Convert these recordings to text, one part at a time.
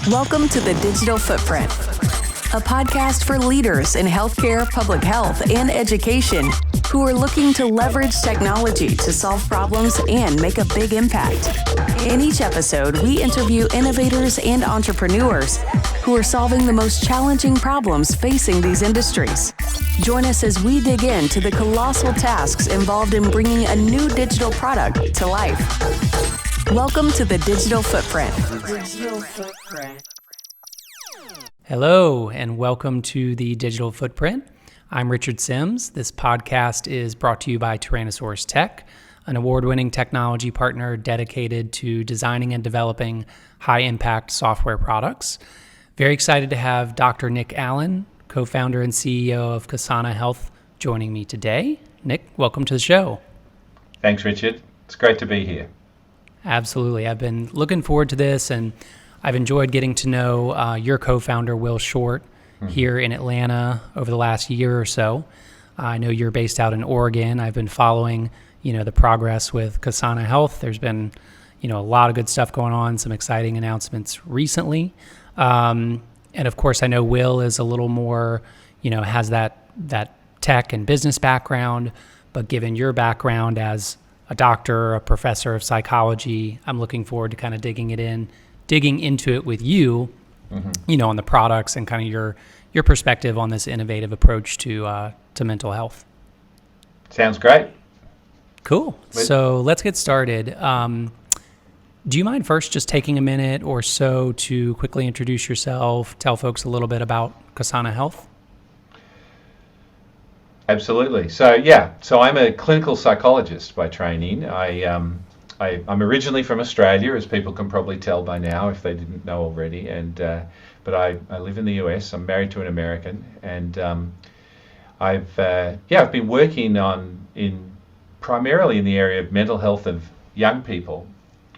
Welcome to The Digital Footprint, a podcast for leaders in healthcare, public health, and education who are looking to leverage technology to solve problems and make a big impact. In each episode, we interview innovators and entrepreneurs who are solving the most challenging problems facing these industries. Join us as we dig into the colossal tasks involved in bringing a new digital product to life. Welcome to The Digital Footprint. Hello, and welcome to The Digital Footprint. I'm Richard Sims. This podcast is brought to you by Tyrannosaurus Tech, an award-winning technology partner dedicated to designing and developing high-impact software products. Very excited to have Dr. Nick Allen, co-founder and CEO of Ksana Health, joining me today. Nick, welcome to the show. Thanks, Richard. It's great to be here. Absolutely. I've been looking forward to this, and I've enjoyed getting to know your co-founder, Will Short, here in Atlanta over the last year or so. I know you're based out in Oregon. I've been following, the progress with Ksana Health. There's been, a lot of good stuff going on, some exciting announcements recently. And of course, I know Will is a little more, has that tech and business background, but given your background as a doctor, a professor of psychology, I'm looking forward to kind of digging into it with you, on the products and kind of your perspective on this innovative approach to mental health. Sounds great. Cool. So let's get started. Do you mind first just taking a minute or so to quickly introduce yourself, tell folks a little bit about Ksana Health? Absolutely. So I'm a clinical psychologist by training. I'm originally from Australia, as people can probably tell by now if they didn't know already. But I live in the US. I'm married to an American, and I've been working primarily in the area of mental health of young people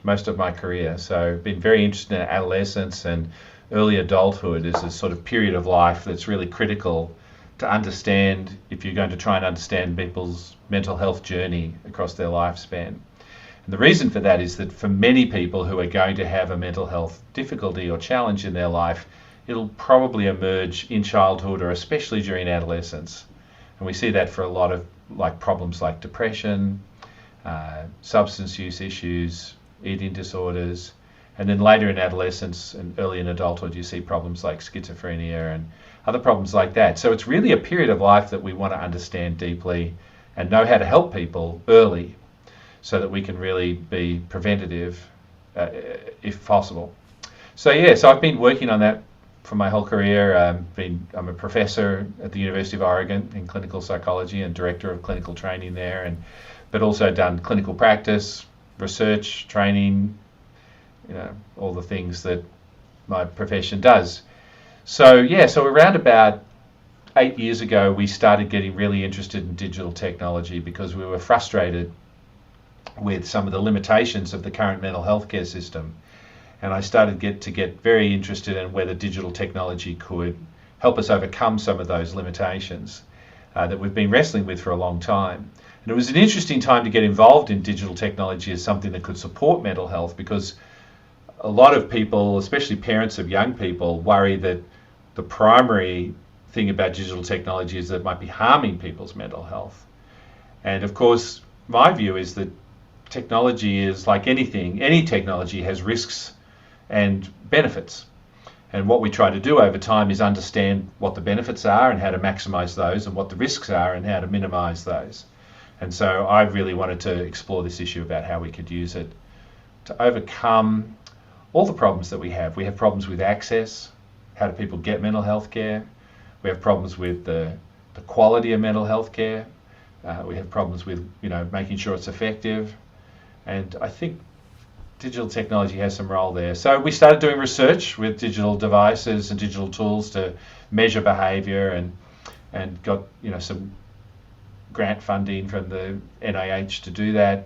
most of my career. So I've been very interested in adolescence and early adulthood as a sort of period of life that's really critical to understand if you're going to try and understand people's mental health journey across their lifespan. And the reason for that is that for many people who are going to have a mental health difficulty or challenge in their life, it'll probably emerge in childhood or especially during adolescence. And we see that for a lot of problems like depression, substance use issues, eating disorders, and then later in adolescence and early in adulthood, you see problems like schizophrenia and other problems like that. So it's really a period of life that we want to understand deeply and know how to help people early so that we can really be preventative if possible. So I've been working on that for my whole career. I'm a professor at the University of Oregon in clinical psychology and director of clinical training there, but also done clinical practice, research, training, all the things that my profession does. So around about 8 years ago, we started getting really interested in digital technology because we were frustrated with some of the limitations of the current mental health care system. And I started to get very interested in whether digital technology could help us overcome some of those limitations that we've been wrestling with for a long time. And it was an interesting time to get involved in digital technology as something that could support mental health, because a lot of people, especially parents of young people, worry that the primary thing about digital technology is that it might be harming people's mental health. And of course, my view is that technology is like anything. Any technology has risks and benefits. And what we try to do over time is understand what the benefits are and how to maximize those, and what the risks are and how to minimize those. And so I really wanted to explore this issue about how we could use it to overcome all the problems that we have. We have problems with access. How do people get mental health care? We have problems with the quality of mental health care. We have problems with making sure it's effective. And I think digital technology has some role there. So we started doing research with digital devices and digital tools to measure behavior, and got some grant funding from the NIH to do that.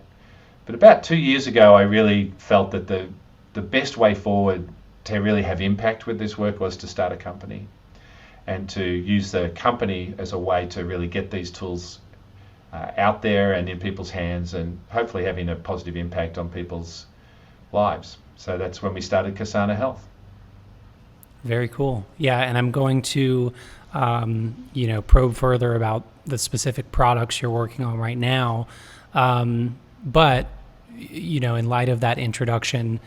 But about 2 years ago, I really felt that the best way forward to really have impact with this work was to start a company and to use the company as a way to really get these tools out there and in people's hands, and hopefully having a positive impact on people's lives. So that's when we started Ksana Health. Very cool. Yeah, and I'm going to, probe further about the specific products you're working on right now. But, in light of that introduction,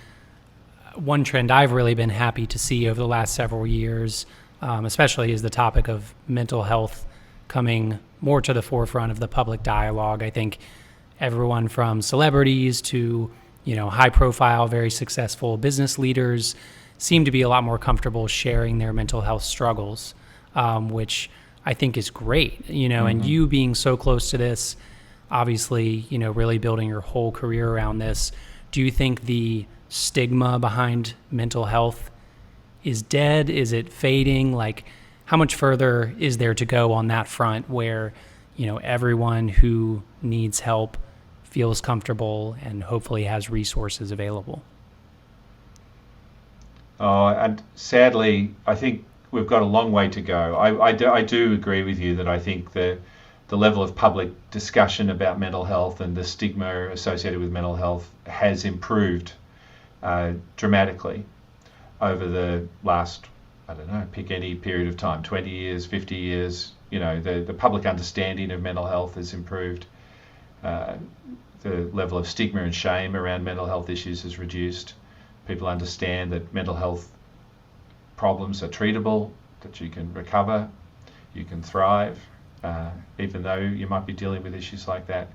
one trend I've really been happy to see over the last several years, especially is the topic of mental health coming more to the forefront of the public dialogue. I think everyone from celebrities to, high profile, very successful business leaders seem to be a lot more comfortable sharing their mental health struggles, which I think is great, and you being so close to this, obviously, really building your whole career around this. Do you think the stigma behind mental health is dead? Is it fading? Like, how much further is there to go on that front where, everyone who needs help feels comfortable and hopefully has resources available? And sadly, I think we've got a long way to go. I do agree with you that I think the level of public discussion about mental health and the stigma associated with mental health has improved dramatically over the last, I don't know, pick any period of time, 20 years, 50 years. The public understanding of mental health has improved. The level of stigma and shame around mental health issues has reduced. People understand that mental health problems are treatable, that you can recover, you can thrive, even though you might be dealing with issues like that.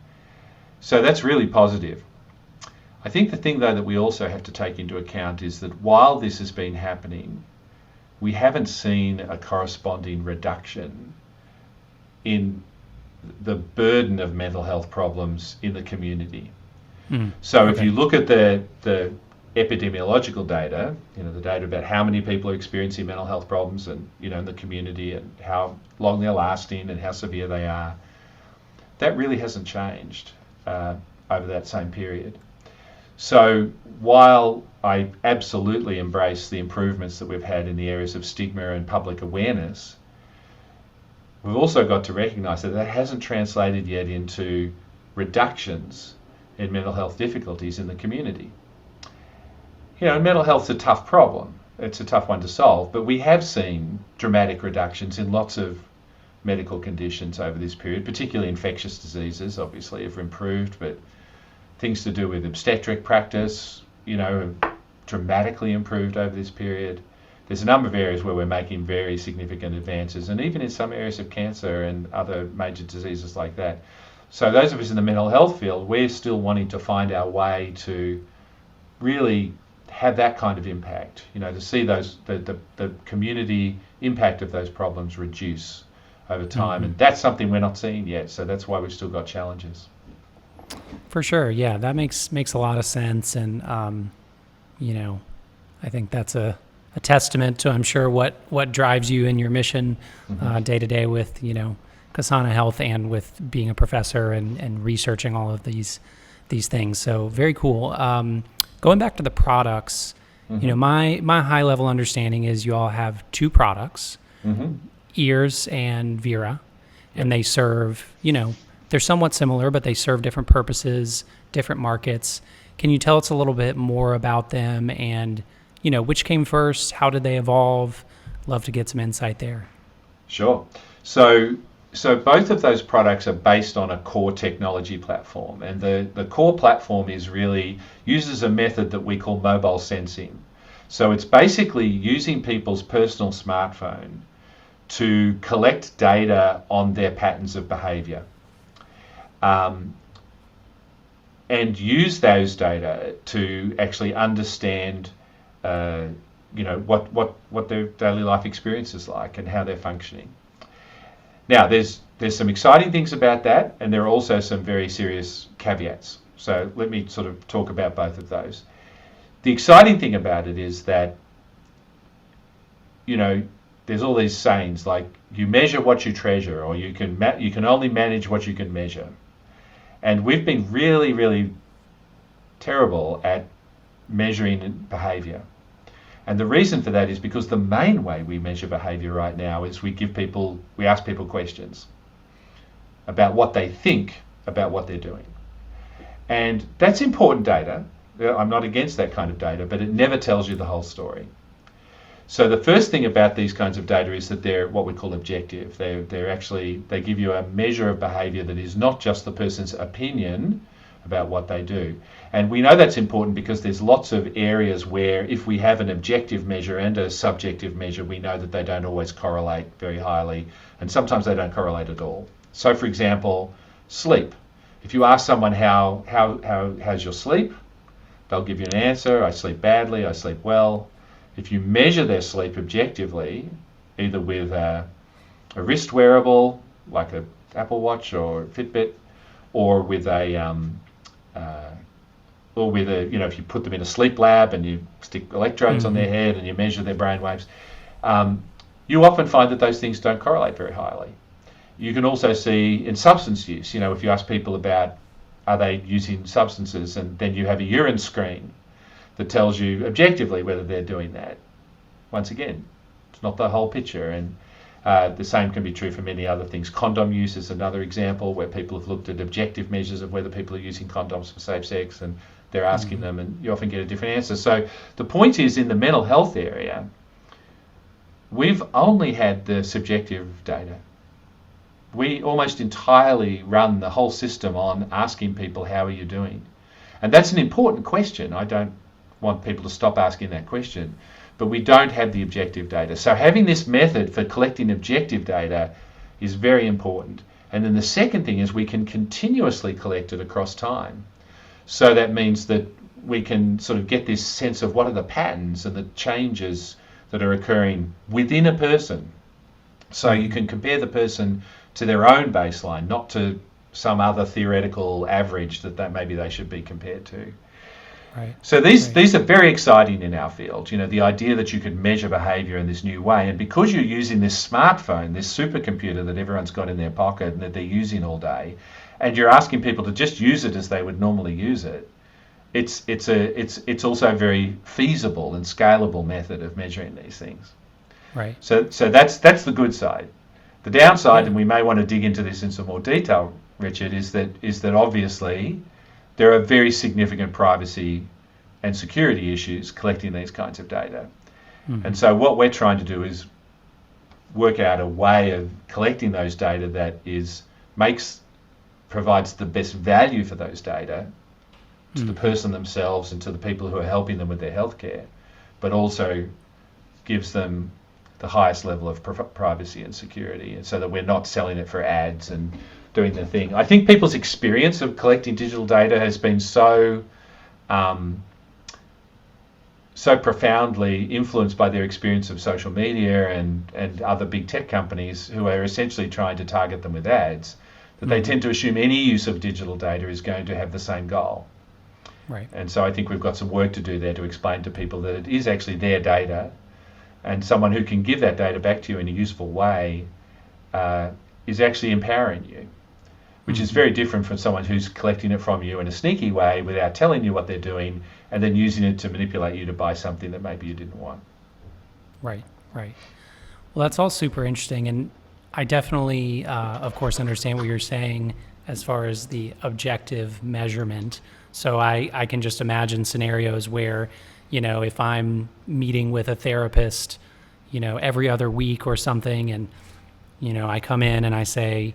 So that's really positive. I think the thing, though, that we also have to take into account is that while this has been happening, we haven't seen a corresponding reduction in the burden of mental health problems in the community. So if you look at the epidemiological data, the data about how many people are experiencing mental health problems and, in the community and how long they're lasting and how severe they are, that really hasn't changed over that same period. So while I absolutely embrace the improvements that we've had in the areas of stigma and public awareness, we've also got to recognise that that hasn't translated yet into reductions in mental health difficulties in the community. Mental health's a tough problem. It's a tough one to solve, but we have seen dramatic reductions in lots of medical conditions over this period, particularly infectious diseases, obviously, have improved, but things to do with obstetric practice, have dramatically improved over this period. There's a number of areas where we're making very significant advances, and even in some areas of cancer and other major diseases like that. So those of us in the mental health field, we're still wanting to find our way to really have that kind of impact, to see those the community impact of those problems reduce over time. And that's something we're not seeing yet, so that's why we've still got challenges. For sure, yeah, that makes a lot of sense, and I think that's a testament to, I'm sure, what drives you in your mission day to day with Ksana Health and with being a professor and researching all of these things. So very cool. Going back to the products, my high level understanding is you all have two products, Ears and Vira, and they serve, they're somewhat similar, but they serve different purposes, different markets. Can you tell us a little bit more about them and, which came first? How did they evolve? Love to get some insight there. Sure. So both of those products are based on a core technology platform, and the core platform uses a method that we call mobile sensing. So it's basically using people's personal smartphone to collect data on their patterns of behavior, and use those data to actually understand what their daily life experience is like and how they're functioning. Now, there's some exciting things about that, and there are also some very serious caveats. So let me sort of talk about both of those. The exciting thing about it is that, there's all these sayings like, you measure what you treasure, or you can only manage what you can measure. And we've been really, really terrible at measuring behavior. And the reason for that is because the main way we measure behavior right now is we ask people questions about what they think about what they're doing. And that's important data. I'm not against that kind of data, but it never tells you the whole story. So the first thing about these kinds of data is that they're what we call objective. They give you a measure of behaviour that is not just the person's opinion about what they do. And we know that's important because there's lots of areas where if we have an objective measure and a subjective measure, we know that they don't always correlate very highly, and sometimes they don't correlate at all. So for example, sleep. If you ask someone how's your sleep, they'll give you an answer: I sleep badly, I sleep well. If you measure their sleep objectively, either with a wrist wearable like an Apple Watch or Fitbit, or with if you put them in a sleep lab and you stick electrodes on their head and you measure their brain waves, you often find that those things don't correlate very highly. You can also see in substance use, if you ask people about are they using substances, and then you have a urine screen that tells you objectively whether they're doing that. Once again, it's not the whole picture, and the same can be true for many other things. Condom use is another example where people have looked at objective measures of whether people are using condoms for safe sex, and they're asking them, and you often get a different answer. So the point is, in the mental health area, we've only had the subjective data. We almost entirely run the whole system on asking people, how are you doing? And that's an important question. I don't want people to stop asking that question, but we don't have the objective data. So having this method for collecting objective data is very important. And then the second thing is we can continuously collect it across time. So that means that we can sort of get this sense of what are the patterns and the changes that are occurring within a person. So you can compare the person to their own baseline, not to some other theoretical average that maybe they should be compared to. Right. So these are very exciting in our field. The idea that you could measure behaviour in this new way, and because you're using this smartphone, this supercomputer that everyone's got in their pocket and that they're using all day, and you're asking people to just use it as they would normally use it, it's also a very feasible and scalable method of measuring these things. Right. So that's the good side. The downside, and we may want to dig into this in some more detail, Richard, is that obviously there are very significant privacy and security issues collecting these kinds of data. And so what we're trying to do is work out a way of collecting those data that provides the best value for those data to the person themselves and to the people who are helping them with their healthcare, but also gives them the highest level of privacy and security, and so that we're not selling it for ads and doing the thing. I think people's experience of collecting digital data has been so profoundly influenced by their experience of social media and other big tech companies who are essentially trying to target them with ads, that they tend to assume any use of digital data is going to have the same goal. Right. And so I think we've got some work to do there to explain to people that it is actually their data, and someone who can give that data back to you in a useful way is actually empowering you, which is very different from someone who's collecting it from you in a sneaky way without telling you what they're doing, and then using it to manipulate you to buy something that maybe you didn't want. Right. Well, that's all super interesting, and I definitely, of course, understand what you're saying as far as the objective measurement. So I can just imagine scenarios where, if I'm meeting with a therapist, every other week or something, and, I come in and I say,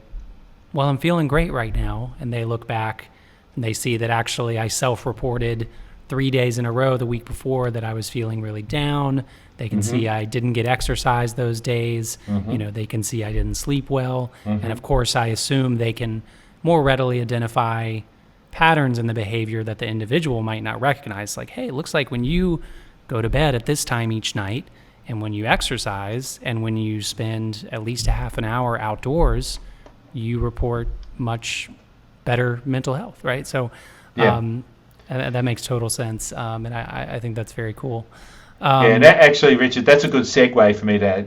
well, I'm feeling great right now. And they look back and they see that actually I self-reported 3 days in a row the week before that I was feeling really down. They can see I didn't get exercise those days. They can see I didn't sleep well. And of course, I assume they can more readily identify patterns in the behavior that the individual might not recognize. Like, hey, it looks like when you go to bed at this time each night, and when you exercise, and when you spend at least a half an hour outdoors, you report much better mental health, right? So that makes total sense, and I think that's very cool. And actually, Richard, that's a good segue for me to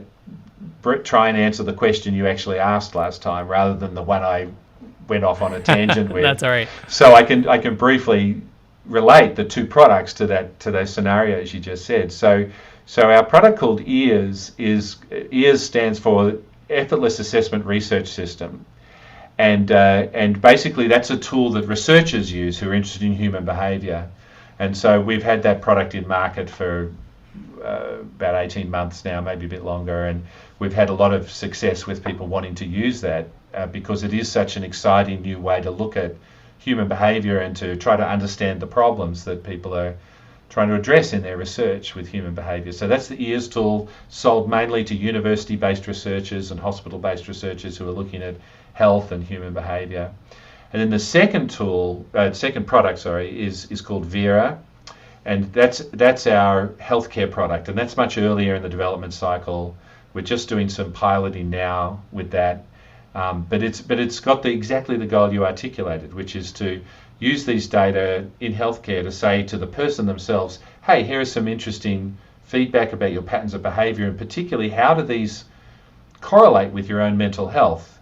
try and answer the question you actually asked last time, rather than the one I went off on a tangent with. That's all right. So I can briefly relate the two products to those scenarios you just said. So our product called EARS stands for Effortless Assessment Research System, and basically that's a tool that researchers use who are interested in human behaviour. And so we've had that product in market for about 18 months now, maybe a bit longer, and we've had a lot of success with people wanting to use that because it is such an exciting new way to look at human behavior and to try to understand the problems that people are trying to address in their research with human behavior. So that's the EARS tool, sold mainly to university-based researchers and hospital-based researchers who are looking at health and human behavior. And then the second product, is called Vira, and that's our healthcare product, and that's much earlier in the development cycle. We're just doing some piloting now with that, but it's got exactly the goal you articulated, which is to use these data in healthcare to say to the person themselves, hey, here is some interesting feedback about your patterns of behavior, and particularly how do these correlate with your own mental health.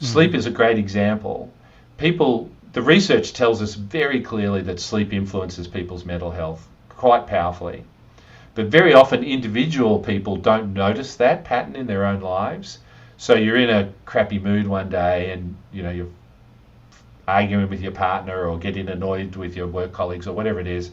Sleep is a great example. The research tells us very clearly that sleep influences people's mental health quite powerfully. But very often individual people don't notice that pattern in their own lives. So you're in a crappy mood one day and you're arguing with your partner or getting annoyed with your work colleagues or whatever it is.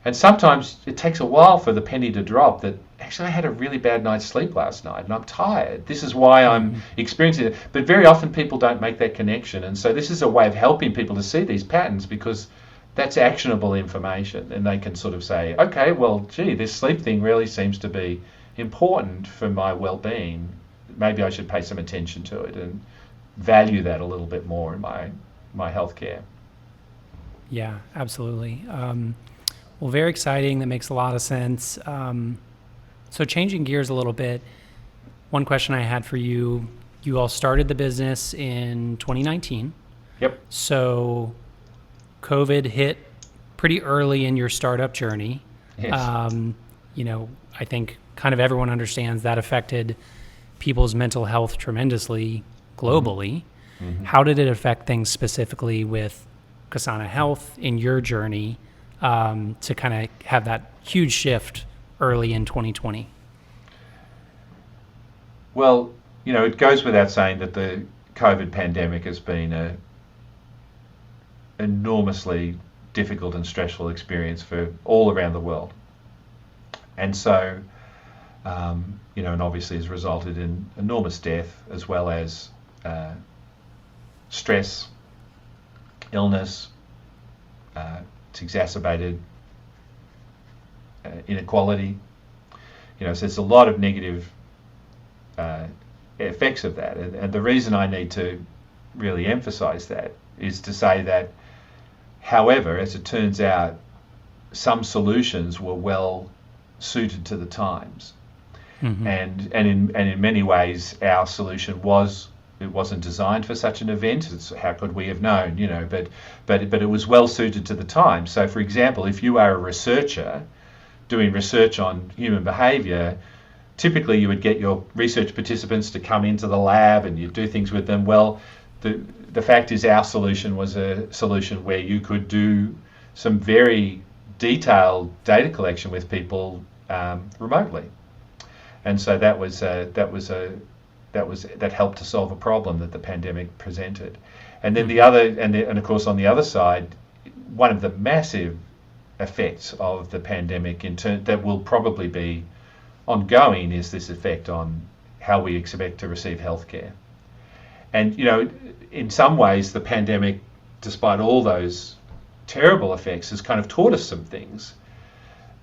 And sometimes it takes a while for the penny to drop that actually I had a really bad night's sleep last night and I'm tired. This is why I'm experiencing it. But very often people don't make that connection. And so this is a way of helping people to see these patterns because that's actionable information. And they can sort of say, okay, well, gee, this sleep thing really seems to be important for my well-being. Maybe I should pay some attention to it and value that a little bit more in my healthcare. Yeah, absolutely. Well, very exciting. That makes a lot of sense. So changing gears a little bit, one question I had for you, you all started the business in 2019. Yep. So COVID hit pretty early in your startup journey. Yes. I think kind of everyone understands that affected people's mental health tremendously globally. Mm-hmm. How did it affect things specifically with Ksana Health in your journey to kind of have that huge shift early in 2020? Well, it goes without saying that the COVID pandemic has been an enormously difficult and stressful experience for all around the world. And so, and obviously has resulted in enormous death as well as stress, illness. It's exacerbated inequality. So there's a lot of negative effects of that. And the reason I need to really emphasize that is to say that, however, as it turns out, some solutions were well suited to the times. Mm-hmm. And in many ways, our solution wasn't designed for such an event. How could we have known, but it was well suited to the time. So for example, if you are a researcher doing research on human behavior, typically you would get your research participants to come into the lab and you do things with them. Well, the fact is our solution was a solution where you could do some very detailed data collection with people remotely. And so that helped to solve a problem that the pandemic presented. And then and of course on the other side, one of the massive effects of the pandemic that will probably be ongoing is this effect on how we expect to receive healthcare. And in some ways the pandemic, despite all those terrible effects, has kind of taught us some things.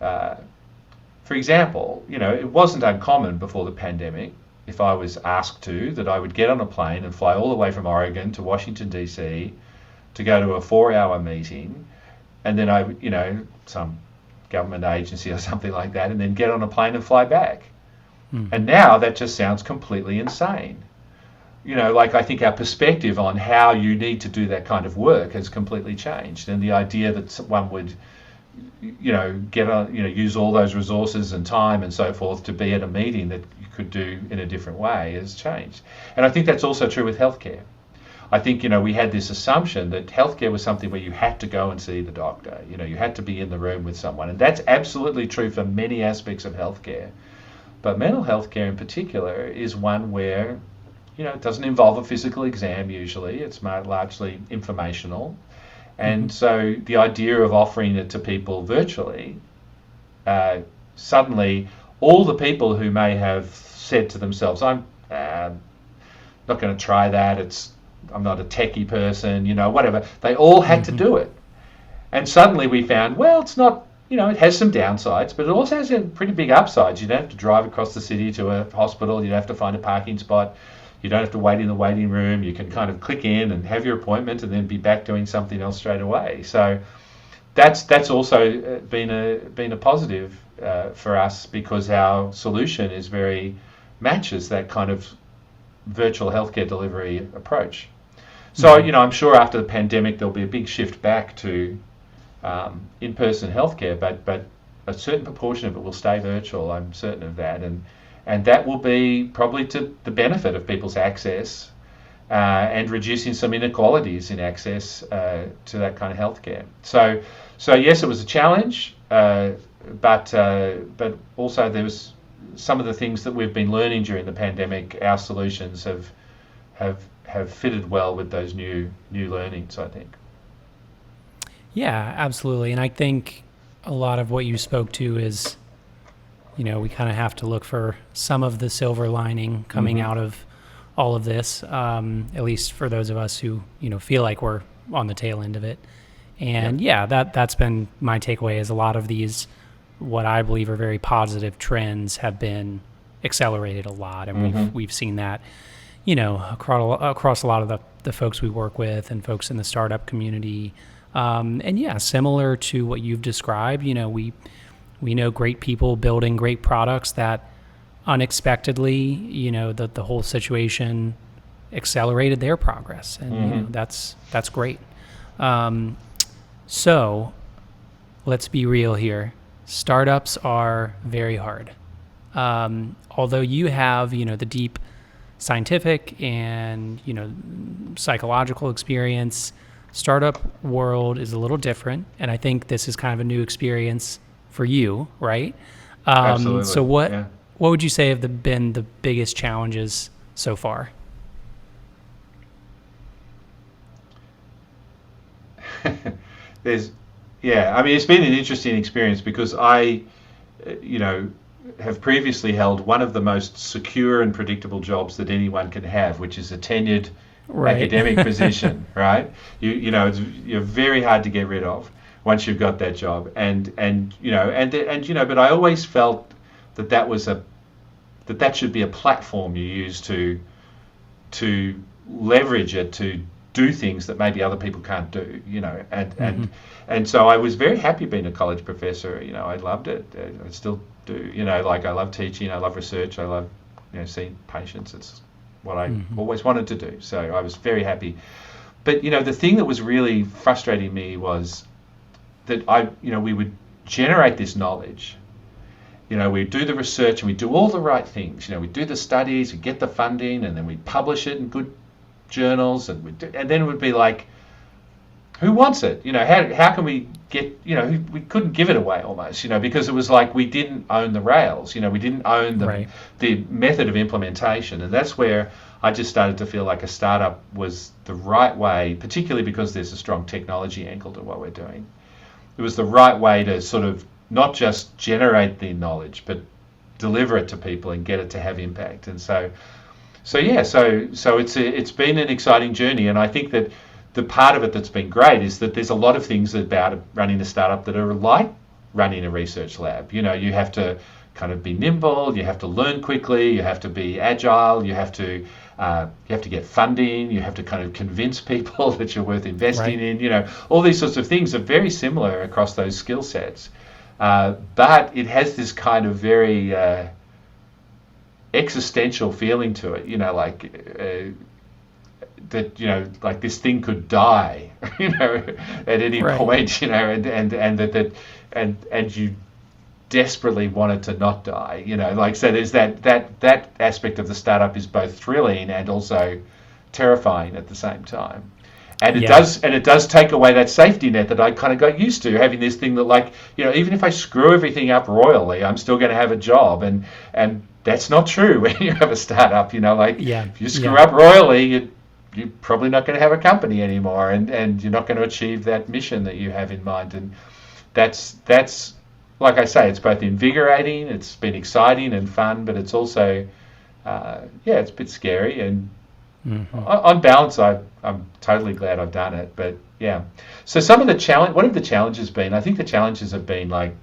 For example, it wasn't uncommon before the pandemic, if I was asked that I would get on a plane and fly all the way from Oregon to Washington, D.C. to go to a 4-hour meeting, and then I would, some government agency or something like that, and then get on a plane and fly back. And now that just sounds completely insane. I think our perspective on how you need to do that kind of work has completely changed. And the idea that one would use all those resources and time and so forth to be at a meeting that you could do in a different way has changed. And I think that's also true with healthcare. I think, we had this assumption that healthcare was something where you had to go and see the doctor. You had to be in the room with someone. And that's absolutely true for many aspects of healthcare. But mental health care in particular is one where, it doesn't involve a physical exam usually. It's largely informational. And so the idea of offering it to people virtually suddenly all the people who may have said to themselves, I'm not going to try that, I'm not a techie person, whatever, they all had to do it. And suddenly we found, well, it's not, it has some downsides, but it also has some pretty big upsides. You don't have to drive across the city to a hospital. You don't have to find a parking spot. You don't have to wait in the waiting room. You can kind of click in and have your appointment and then be back doing something else straight away. So that's also been a positive for us, because our solution matches that kind of virtual healthcare delivery approach. So, I'm sure after the pandemic there'll be a big shift back to in-person healthcare, but a certain proportion of it will stay virtual. I'm certain of that, and that will be probably to the benefit of people's access and reducing some inequalities in access to that kind of healthcare. So yes, it was a challenge, but also there was some of the things that we've been learning during the pandemic. Our solutions have fitted well with those new learnings, I think. Yeah, absolutely. And I think a lot of what you spoke to is, we kind of have to look for some of the silver lining coming out of all of this, at least for those of us who, feel like we're on the tail end of it. And that's been my takeaway, is a lot of these, what I believe are very positive trends, have been accelerated a lot. And we've seen that, across a lot of the folks we work with and folks in the startup community. Similar to what you've described, we know great people building great products that unexpectedly, the whole situation accelerated their progress, and that's great. So let's be real here. Startups are very hard. Although you have, the deep scientific and, psychological experience, startup world is a little different, and I think this is kind of a new experience for you, right? Absolutely. So what would you say have been the biggest challenges so far? It's been an interesting experience, because I, have previously held one of the most secure and predictable jobs that anyone can have, which is a tenured academic position, right? You're very hard to get rid of once you've got that job, but I always felt that should be a platform you use to leverage it to do things that maybe other people can't do, and so I was very happy being a college professor. I loved it. I still do. I love teaching. I love research. I love seeing patients. It's what I always wanted to do. So I was very happy. But the thing that was really frustrating me was that we would generate this knowledge. We do the research and we do all the right things. We do the studies, we get the funding, and then we publish it in good journals, and then it would be like, who wants it? How can we get? We couldn't give it away almost. Because it was like we didn't own the rails. We didn't own the method of implementation, and that's where I just started to feel like a startup was the right way, particularly because there's a strong technology angle to what we're doing. It was the right way to sort of not just generate the knowledge, but deliver it to people and get it to have impact. And so it's been an exciting journey, and I think that the part of it that's been great is that there's a lot of things about running a startup that are like running a research lab. You have to kind of be nimble, you have to learn quickly, you have to be agile, you have to get funding, you have to kind of convince people that you're worth investing in. All these sorts of things are very similar across those skill sets, but it has this kind of very existential feeling to it. Like this thing could die, at any point, and you desperately want it to not die, so there's that aspect of the startup is both thrilling and also terrifying at the same time. And it does take away that safety net that I kind of got used to, having this thing that even if I screw everything up royally, I'm still going to have a job, and that's not true when you have a startup. If you screw up royally, you're probably not going to have a company anymore, and you're not going to achieve that mission that you have in mind. And that's like I say, it's both invigorating, it's been exciting and fun, but it's also, it's a bit scary. And on balance, I'm totally glad I've done it. But yeah, so what have the challenges been? I think the challenges have been like,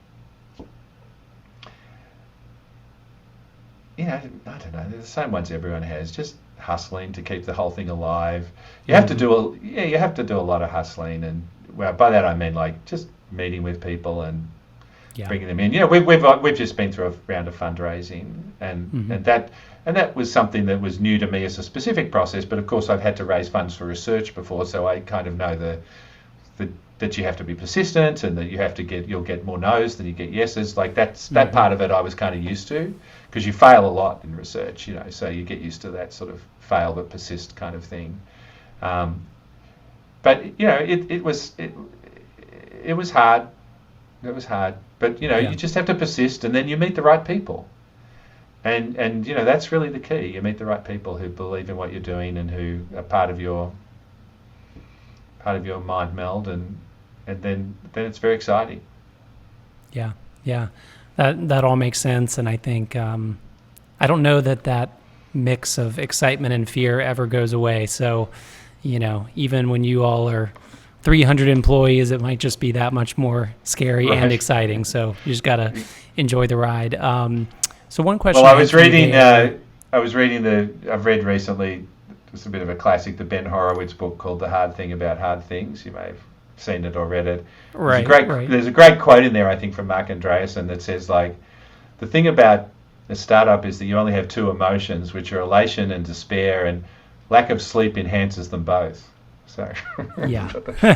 I don't know, they're the same ones everyone has, just hustling to keep the whole thing alive. You have to do a lot of hustling, and by that I mean like just meeting with people and bringing them in. We've just been through a round of fundraising, and that was something that was new to me as a specific process. But of course, I've had to raise funds for research before, so I kind of know that you have to be persistent, and that you'll get more no's than you get yeses. Like that part of it I was kind of used to, because you fail a lot in research, so you get used to that sort of fail but persist kind of thing. But it was hard. It was hard, but you just have to persist, and then you meet the right people, and that's really the key. You meet the right people who believe in what you're doing and who are part of your mind meld, and then it's very exciting. Yeah, that all makes sense, and I think I don't know that mix of excitement and fear ever goes away. So, even when you all are 300 employees, it might just be that much more scary and exciting. So you just gotta enjoy the ride. So one question. Well, I've read recently. It's a bit of a classic, the Ben Horowitz book called The Hard Thing About Hard Things. You may have seen it or read it. Right. There's a great quote in there, I think, from Mark Andreessen that says, like, the thing about a startup is that you only have two emotions, which are elation and despair, and lack of sleep enhances them both. So yeah. I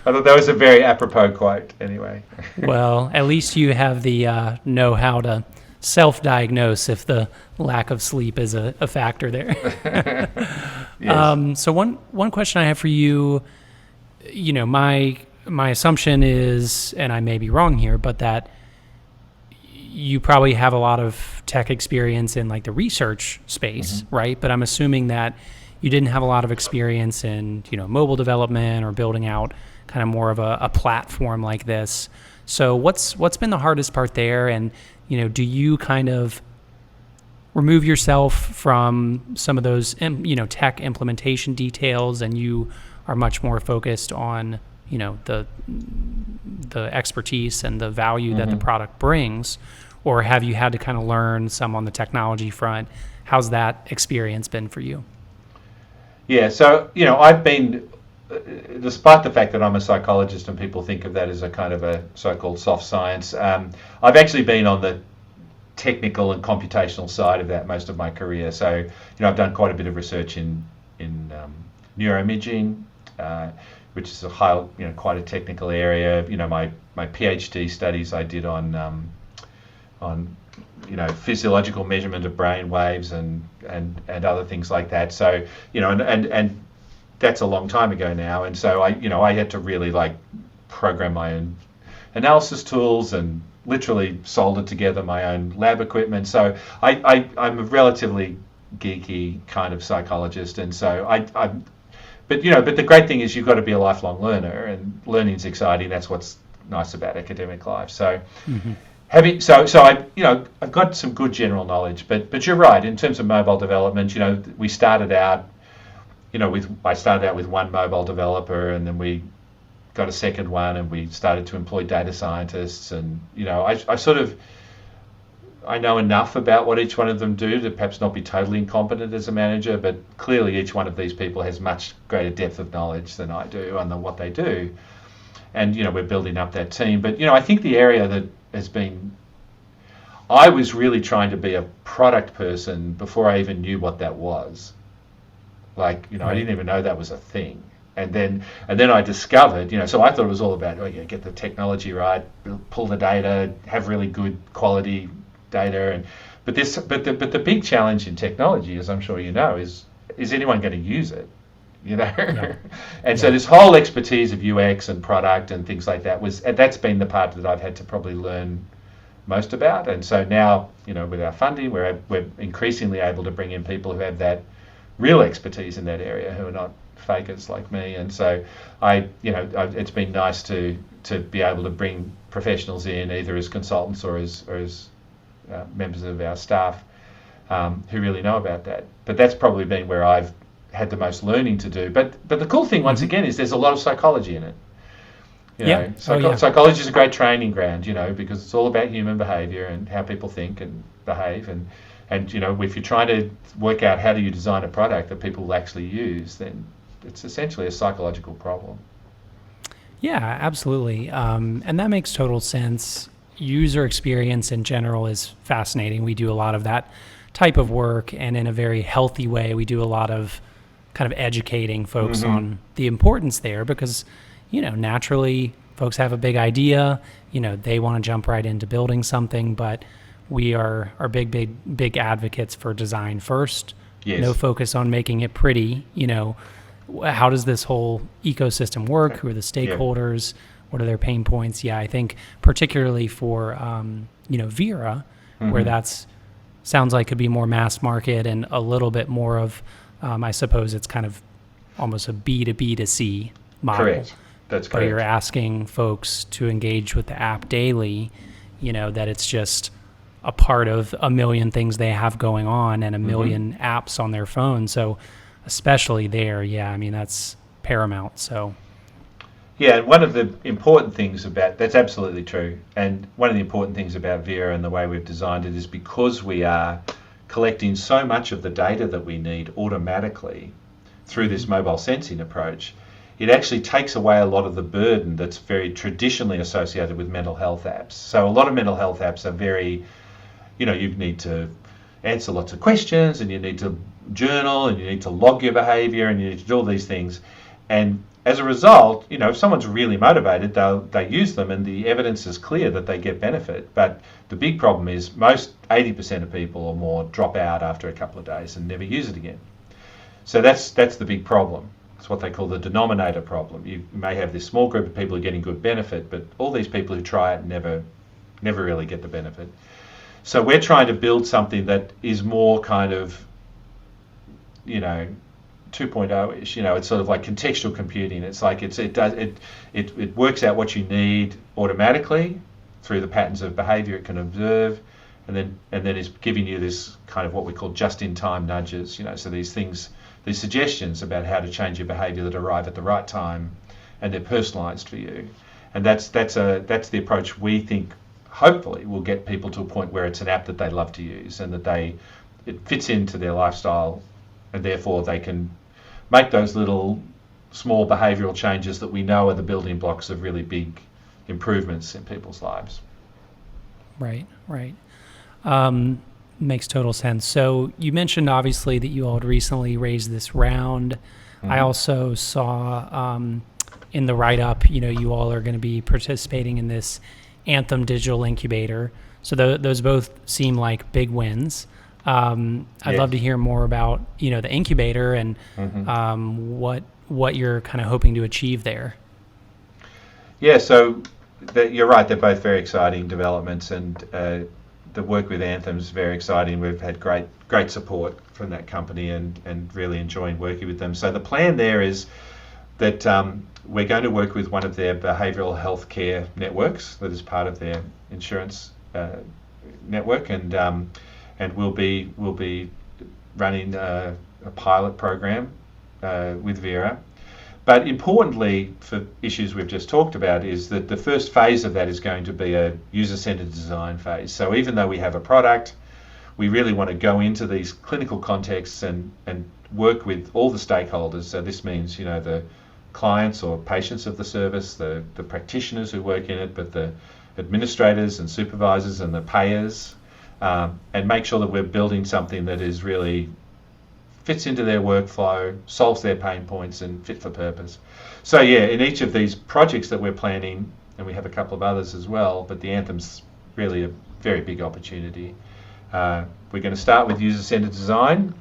thought that was a very apropos quote anyway. Well, at least you have the know-how to self-diagnose if the lack of sleep is a factor there. Yes. So one question I have for you, my assumption is, and I may be wrong here, but that you probably have a lot of tech experience in like the research space, right? But I'm assuming that you didn't have a lot of experience in, mobile development or building out kind of more of a platform like this. So what's been the hardest part there? And, do you kind of remove yourself from some of those, tech implementation details, and you are much more focused on, the expertise and the value that the product brings? Or have you had to kind of learn some on the technology front? How's that experience been for you? Yeah, so, I've been, despite the fact that I'm a psychologist and people think of that as a kind of a so-called soft science, I've actually been on the technical and computational side of that most of my career. So, I've done quite a bit of research in neuroimaging, which is quite a technical area. My PhD studies I did on physiological measurement of brain waves and other things like that. So, and that's a long time ago now. And so I had to really program my own analysis tools and literally soldered together my own lab equipment. So I'm a relatively geeky kind of psychologist. And so but the great thing is you've got to be a lifelong learner, and learning's exciting. That's what's nice about academic life. So, I've got some good general knowledge, but you're right in terms of mobile development. We started out, I started out with one mobile developer, and then we got a second one, and we started to employ data scientists, and I know enough about what each one of them do to perhaps not be totally incompetent as a manager, but clearly each one of these people has much greater depth of knowledge than I do on what they do, and we're building up that team. But I think the area that has been, I was really trying to be a product person before I even knew what that was. I didn't even know that was a thing. And then I discovered, so I thought it was all about, get the technology right, pull the data, have really good quality data, but the big challenge in technology, as I'm sure you know, is anyone going to use it? Yeah. And so this whole expertise of UX and product and things like that's been the part that I've had to probably learn most about. And so now, with our funding, we're increasingly able to bring in people who have that real expertise in that area, who are not fakers like me. And so it's been nice to to be able to bring professionals in either as consultants or as members of our staff who really know about that. But that's probably been where I've had the most learning to do. But the cool thing, once again, is there's a lot of psychology in it. Psychology is a great training ground, because it's all about human behaviour and how people think and behave. And if you're trying to work out how do you design a product that people will actually use, then it's essentially a psychological problem. Yeah, absolutely. And that makes total sense. User experience in general is fascinating. We do a lot of that type of work, and in a very healthy way, we do a lot of kind of educating folks on the importance there, because, naturally folks have a big idea, they want to jump right into building something, but we are big advocates for design first. Yes. No focus on making it pretty. How does this whole ecosystem work? Who are the stakeholders? What are their pain points? Yeah, I think particularly for Vira, where that's sounds like could be more mass market and a little bit more of, I suppose it's kind of almost a B2B to C model. Correct. That's correct. But you're asking folks to engage with the app daily, that it's just a part of a million things they have going on and a million apps on their phone. So especially there, that's paramount. So yeah, and one of the important things that's absolutely true. And one of the important things about Vira and the way we've designed it is because we are collecting so much of the data that we need automatically through this mobile sensing approach, it actually takes away a lot of the burden that's very traditionally associated with mental health apps. So a lot of mental health apps are very, you need to answer lots of questions, and you need to journal, and you need to log your behavior, and you need to do all these things. And as a result, if someone's really motivated, they use them, and the evidence is clear that they get benefit. But the big problem is most 80% of people or more drop out after a couple of days and never use it again. So that's the big problem. It's what they call the denominator problem. You may have this small group of people who are getting good benefit, but all these people who try it never really get the benefit. So we're trying to build something that is more kind of, 2.0-ish. It's sort of like contextual computing. It's like it works out what you need automatically through the patterns of behavior it can observe, and then is giving you this kind of what we call just-in-time nudges. So these suggestions about how to change your behavior that arrive at the right time, and they're personalized for you. And that's the approach we think hopefully will get people to a point where it's an app that they love to use, and that it fits into their lifestyle, and therefore they can make those little small behavioural changes that we know are the building blocks of really big improvements in people's lives. Right. Makes total sense. So you mentioned obviously that you all had recently raised this round. I also saw in the write-up, you all are going to be participating in this Anthem digital incubator. So those both seem like big wins. I'd love to hear more about, the incubator and what you're kind of hoping to achieve there. Yeah, so you're right. They're both very exciting developments, and the work with Anthem is very exciting. We've had great support from that company and really enjoying working with them. So the plan there is that we're going to work with one of their behavioural health care networks that is part of their insurance network, and we'll be running a pilot program with Vira. But importantly, for issues we've just talked about, is that the first phase of that is going to be a user-centered design phase. So even though we have a product, we really want to go into these clinical contexts and work with all the stakeholders. So this means, the clients or patients of the service, the practitioners who work in it, but the administrators and supervisors and the payers, and make sure that we're building something that is really fits into their workflow, solves their pain points, and fit for purpose. So yeah, in each of these projects that we're planning, and we have a couple of others as well, but the Anthem's really a very big opportunity. We're going to start with user-centered design,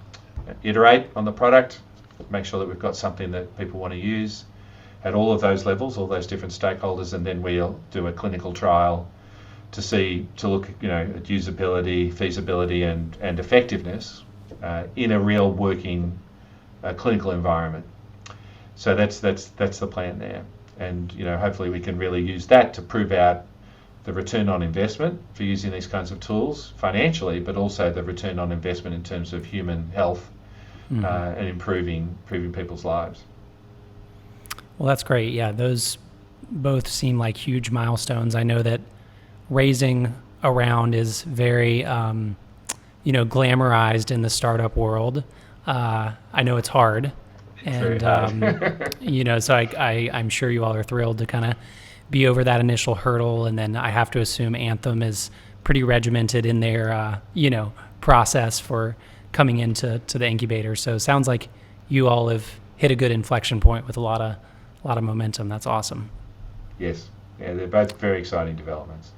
iterate on the product, make sure that we've got something that people want to use at all of those levels, all those different stakeholders, and then we'll do a clinical trial to look at usability, feasibility, and effectiveness in a real working clinical environment. So that's the plan there. and hopefully we can really use that to prove out the return on investment for using these kinds of tools financially, but also the return on investment in terms of human health and improving people's lives. Well, that's great. Yeah, those both seem like huge milestones. I know that raising a round is very, glamorized in the startup world. I know it's hard. And, so I'm sure you all are thrilled to kind of be over that initial hurdle. And then I have to assume Anthem is pretty regimented in their, process for coming into the incubator. So it sounds like you all have hit a good inflection point with a lot of momentum. That's awesome. Yes. Yeah, they're both very exciting developments.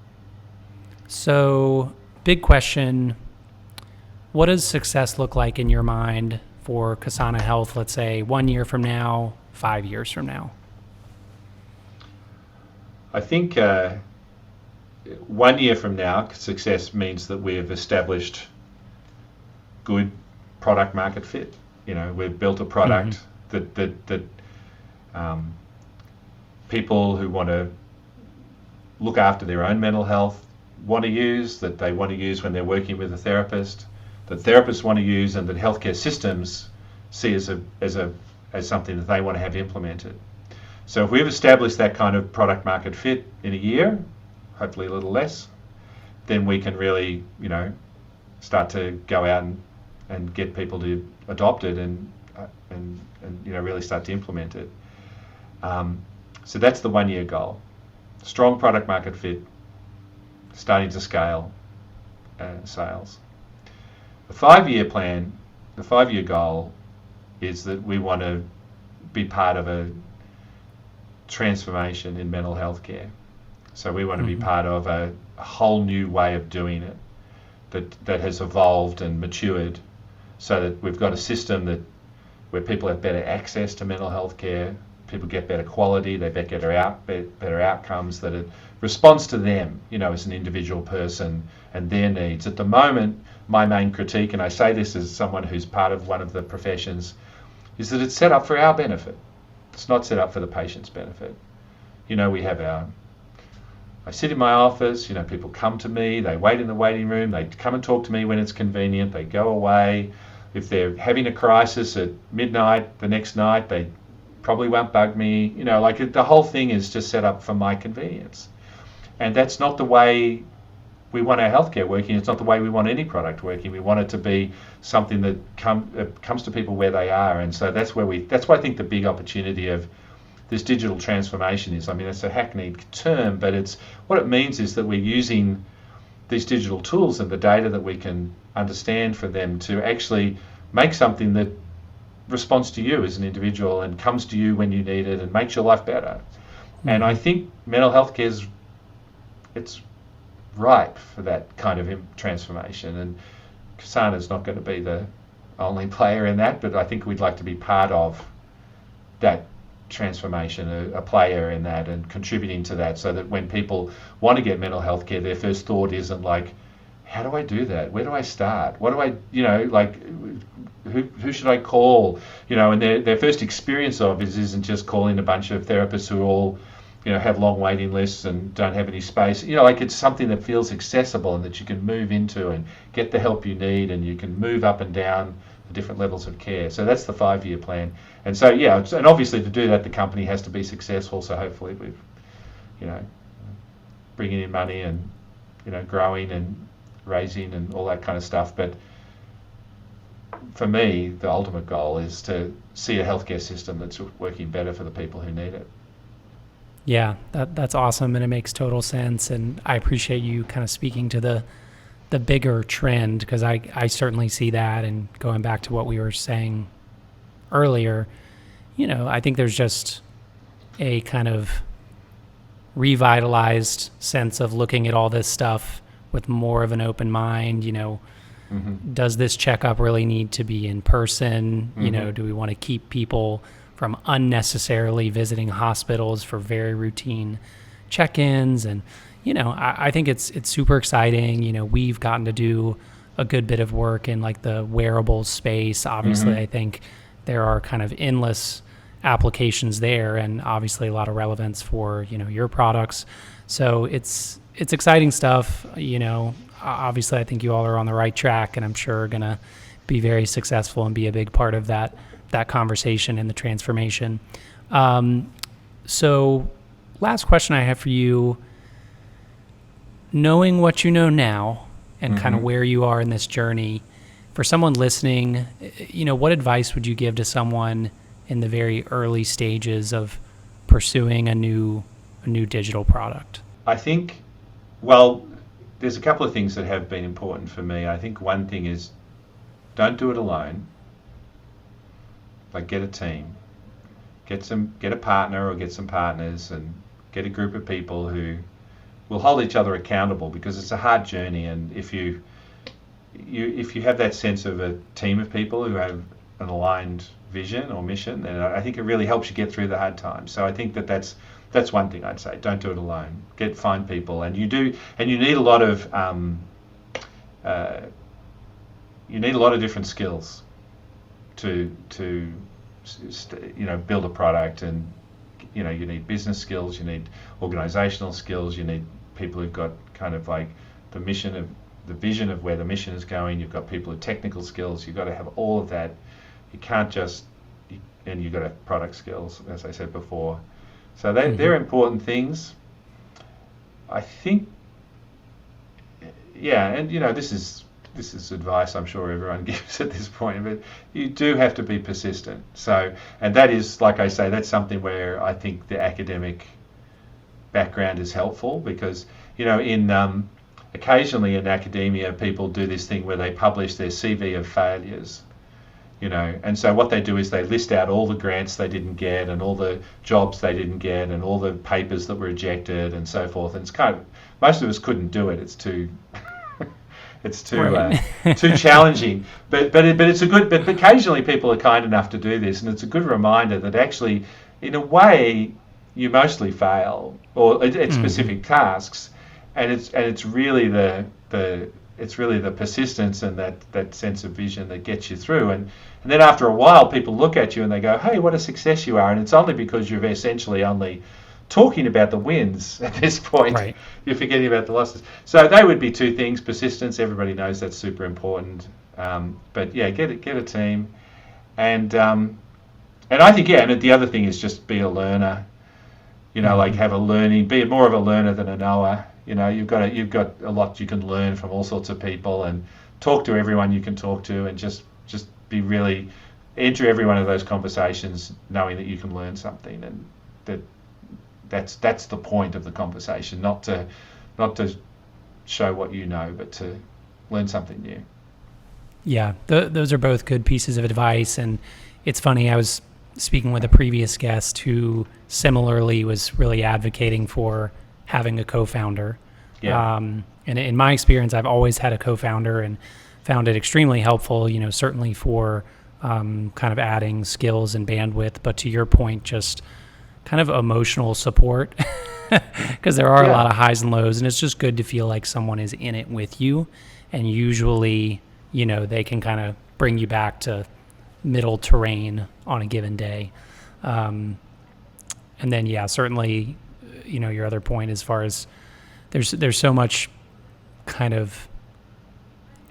So, big question. What does success look like in your mind for Ksana Health, let's say 1 year from now, 5 years from now? I think 1 year from now, success means that we have established good product market fit. We've built a product that people who want to look after their own mental health want to use, that they want to use when they're working with a therapist, that therapists want to use, and that healthcare systems see as something that they want to have implemented. So if we've established that kind of product market fit in a year, hopefully a little less, then we can really, start to go out and get people to adopt it and really start to implement it. So that's the 1 year goal. Strong product market fit, starting to scale sales. The 5 year plan, the 5 year goal is that we want to be part of a transformation in mental health care. So we want to be part of a whole new way of doing it that has evolved and matured, so that we've got a system where people have better access to mental health care, people get better quality, they get better outcomes, that it responds to them, as an individual person and their needs. At the moment, my main critique, and I say this as someone who's part of one of the professions, is that it's set up for our benefit. It's not set up for the patient's benefit. We have I sit in my office, people come to me, they wait in the waiting room, they come and talk to me when it's convenient, they go away. If they're having a crisis at midnight the next night, they probably won't bug me. The whole thing is just set up for my convenience. And that's not the way we want our healthcare working. It's not the way we want any product working. We want it to be something that comes to people where they are. And so that's why I think the big opportunity of this digital transformation is. It's a hackneyed term, but what it means is that we're using these digital tools and the data that we can understand from them to actually make something that responds to you as an individual and comes to you when you need it and makes your life better. And I think mental health care it's ripe for that kind of transformation. And Ksana is not going to be the only player in that, but I think we'd like to be part of that transformation, a player in that, and contributing to that, so that when people want to get mental health care, their first thought isn't like, how do I do that? Where do I start? What do I, who should I call? And their first experience of it isn't just calling a bunch of therapists who all, have long waiting lists and don't have any space. It's something that feels accessible and that you can move into and get the help you need, and you can move up and down the different levels of care. So that's the 5 year plan. And so, and obviously to do that, the company has to be successful. So hopefully we've, bringing in money and, growing and raising and all that kind of stuff. But for me, the ultimate goal is to see a healthcare system that's working better for the people who need it. Yeah, that's awesome, and it makes total sense. And I appreciate you kind of speaking to the bigger trend, because I certainly see that. And going back to what we were saying earlier, I think there's just a kind of revitalized sense of looking at all this stuff with more of an open mind. Does this checkup really need to be in person? Do we want to keep people from unnecessarily visiting hospitals for very routine check-ins? And I think it's super exciting. We've gotten to do a good bit of work in like the wearables space. Obviously, I think there are kind of endless applications there, and obviously a lot of relevance for, your products. So it's exciting stuff. Obviously I think you all are on the right track, and I'm sure going to be very successful and be a big part of that conversation and the transformation. So last question I have for you, knowing what you know now and kind of where you are in this journey, for someone listening, what advice would you give to someone in the very early stages of pursuing a new digital product? I think, well, there's a couple of things that have been important for me. I think one thing is, don't do it alone. Like, get a team, get a partner or get some partners, and get a group of people who will hold each other accountable, because it's a hard journey. And if you have that sense of a team of people who have an aligned vision or mission, then I think it really helps you get through the hard times. So I think that's one thing I'd say. Don't do it alone. Find people, and you need a lot of different skills to build a product. And you need business skills, you need organizational skills, you need people who've got kind of like the vision of where the mission is going. You've got people with technical skills. You've got to have all of that. You can't and you've got to have product skills, as I said before. So they're important things. I think, and this is advice I'm sure everyone gives at this point, but you do have to be persistent. So, and that is, like I say, that's something where I think the academic background is helpful, because, occasionally in academia, people do this thing where they publish their CV of failures, and so what they do is they list out all the grants they didn't get and all the jobs they didn't get and all the papers that were rejected and so forth. And it's kind of, most of us couldn't do it. It's too too challenging. But it's but occasionally people are kind enough to do this, and it's a good reminder that actually, in a way, you mostly fail or at specific tasks, and it's really the persistence and that sense of vision that gets you through. And then after a while, people look at you and they go, "Hey, what a success you are!" And it's only because you've essentially only talking about the wins at this point. Right. You're forgetting about the losses. So they would be two things. Persistence, everybody knows that's super important. But yeah, get a team, and I think and the other thing is just be a learner. Like have a learning, be more of a learner than a knower. You've got a lot you can learn from all sorts of people, and talk to everyone you can talk to, and just be really enter every one of those conversations knowing that you can learn something, and that's the point of the conversation, not to show what you know, but to learn something new. Yeah, those are both good pieces of advice. And it's funny, I was speaking with a previous guest who similarly was really advocating for having a co-founder. Yeah. And in my experience, I've always had a co-founder and found it extremely helpful, certainly for kind of adding skills and bandwidth, but to your point, just kind of emotional support, because there are a lot of highs and lows, and it's just good to feel like someone is in it with you, and usually, they can kind of bring you back to middle terrain on a given day. And then, certainly, your other point as far as there's so much kind of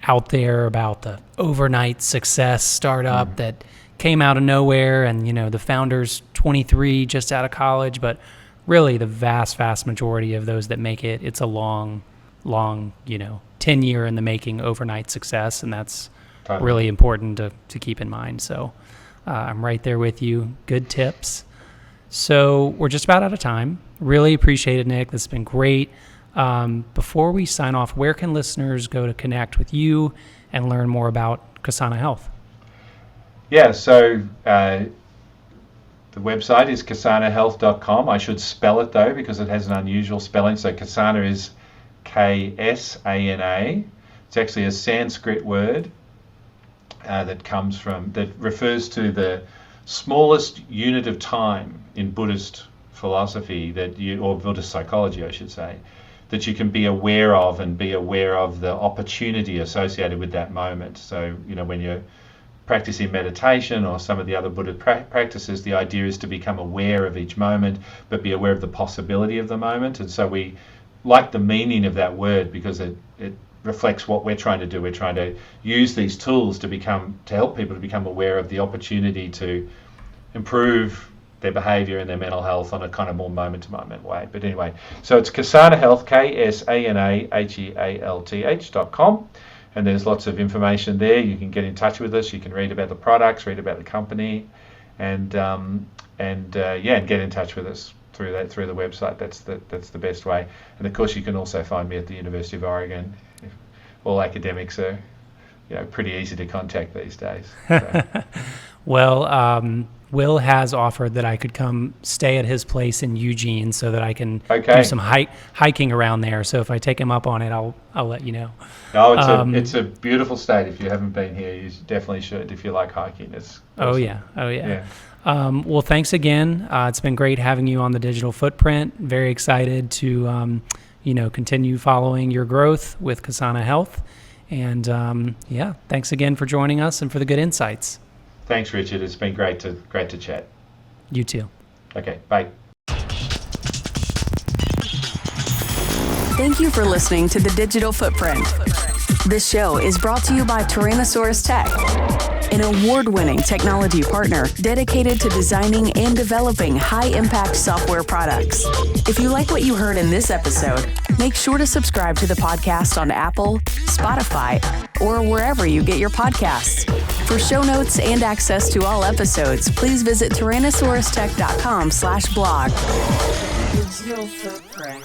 out there about the overnight success startup that came out of nowhere, and the founder's 23, just out of college, but really the vast majority of those that make it, it's a long 10-year in the making overnight success, and that's really important to keep in mind. So I'm right there with you. Good tips. So we're just about out of time. Really appreciate it, Nick. This has been great. Before we sign off, where can listeners go to connect with you and learn more about Ksana Health? Yeah, so the website is ksanahealth.com. I should spell it, though, because it has an unusual spelling. So Ksana is Ksana. It's actually a Sanskrit word that refers to the smallest unit of time in Buddhist philosophy or Buddhist psychology, I should say, that you can be aware of, and be aware of the opportunity associated with that moment. So, when you're practicing meditation or some of the other Buddha practices, the idea is to become aware of each moment, but be aware of the possibility of the moment. And so we like the meaning of that word because it reflects what we're trying to do. We're trying to use these tools to help people to become aware of the opportunity to improve their behavior and their mental health on a kind of more moment-to-moment way. But anyway, so it's Ksana Health, KSANAHEALTH.com, and there's lots of information there. You can get in touch with us. You can read about the products, read about the company, and get in touch with us through the website. That's the best way. And of course, you can also find me at the University of Oregon. All academics are, pretty easy to contact these days. So. Well, Will has offered that I could come stay at his place in Eugene so that I can do some hiking around there. So if I take him up on it, I'll let you know. No, it's a beautiful state. If you haven't been here, you definitely should. If you like hiking, it's awesome. Oh yeah. Well, thanks again. It's been great having you on the Digital Footprint. Very excited to continue following your growth with Ksana Health. And thanks again for joining us and for the good insights. Thanks, Richard. It's been great to chat. You too. Okay, bye. Thank you for listening to The Digital Footprint. This show is brought to you by Tyrannosaurus Tech, an award-winning technology partner dedicated to designing and developing high-impact software products. If you like what you heard in this episode, make sure to subscribe to the podcast on Apple, Spotify, or wherever you get your podcasts. For show notes and access to all episodes, please visit tyrannosaurustech.com/blog. Digital Footprint.